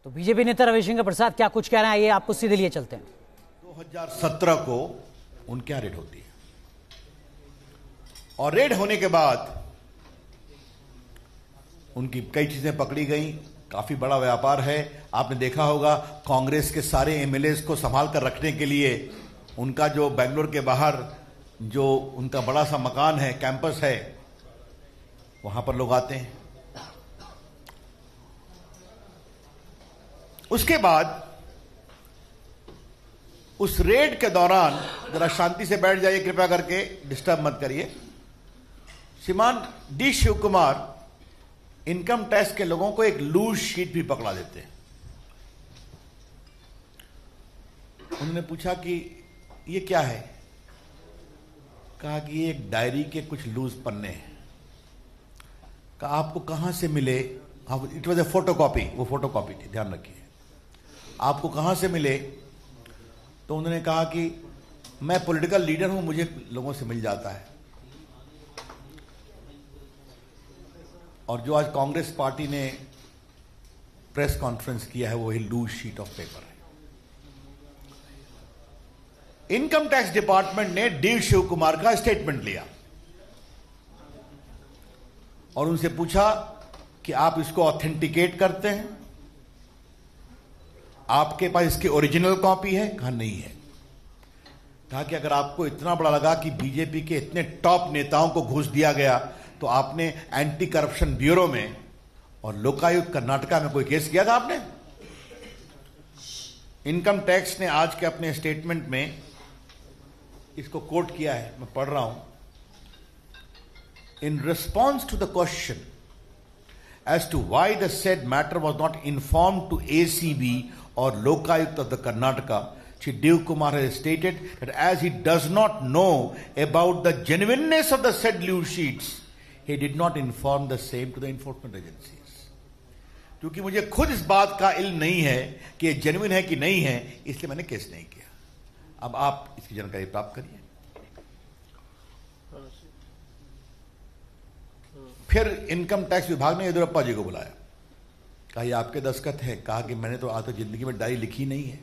तो बीजेपी नेता रविशंकर प्रसाद क्या कुछ कह रहे हैं, ये आपको सीधे लिए चलते हैं। 2017 को उनके यहां रेड होती है और रेड होने के बाद उनकी कई चीजें पकड़ी गई। काफी बड़ा व्यापार है। आपने देखा होगा कांग्रेस के सारे एमएलए को संभाल कर रखने के लिए उनका जो बेंगलोर के बाहर जो उनका बड़ा सा मकान है, कैंपस है, वहां पर लोग आते हैं। उसके बाद उस रेड के दौरान, जरा शांति से बैठ जाइए कृपया करके, डिस्टर्ब मत करिए। श्रीमान D Shiv Kumar income tax के लोगों को एक लूज शीट भी पकड़ा देते हैं। उन्होंने पूछा कि ये क्या है? कहा कि ये एक डायरी के कुछ लूज पन्ने हैं। कहा आपको कहां से मिले? इट वॉज ए फोटोकॉपी, वो फोटोकॉपी थी, ध्यान रखिए। आपको कहां से मिले? तो उन्होंने कहा कि मैं पॉलिटिकल लीडर हूं, मुझे लोगों से मिल जाता है। और जो आज कांग्रेस पार्टी ने प्रेस कॉन्फ्रेंस किया है, वो ही लूज शीट ऑफ पेपर है। इनकम टैक्स डिपार्टमेंट ने डी शिव कुमार का स्टेटमेंट लिया और उनसे पूछा कि आप इसको ऑथेंटिकेट करते हैं? आपके पास इसकी ओरिजिनल कॉपी है? कहा नहीं है। कहा कि अगर आपको इतना बड़ा लगा कि बीजेपी के इतने टॉप नेताओं को घूस दिया गया, तो आपने एंटी करप्शन ब्यूरो में और लोकायुक्त कर्नाटका में कोई केस किया था आपने? इनकम टैक्स ने आज के अपने स्टेटमेंट में इसको कोट किया है, मैं पढ़ रहा हूं। In response to the question as to why the said matter was not informed to ACB और Lokayukta of the Karnataka, Shri Dev Kumar has stated that as he does not know about the genuineness of the said loose sheets, he did not inform the same to the enforcement agencies. क्योंकि मुझे खुद इस बात का इल्म नहीं है कि ये जेन्युइन है कि नहीं है, इसलिए मैंने केस नहीं किया। अब आप इसकी जानकारी प्राप्त करिए। फिर इनकम टैक्स विभाग ने येदियुरप्पा जी को बुलाया। कहा ये आपके दस्तखत है? कहा कि मैंने तो आज तक जिंदगी में डायरी लिखी नहीं है।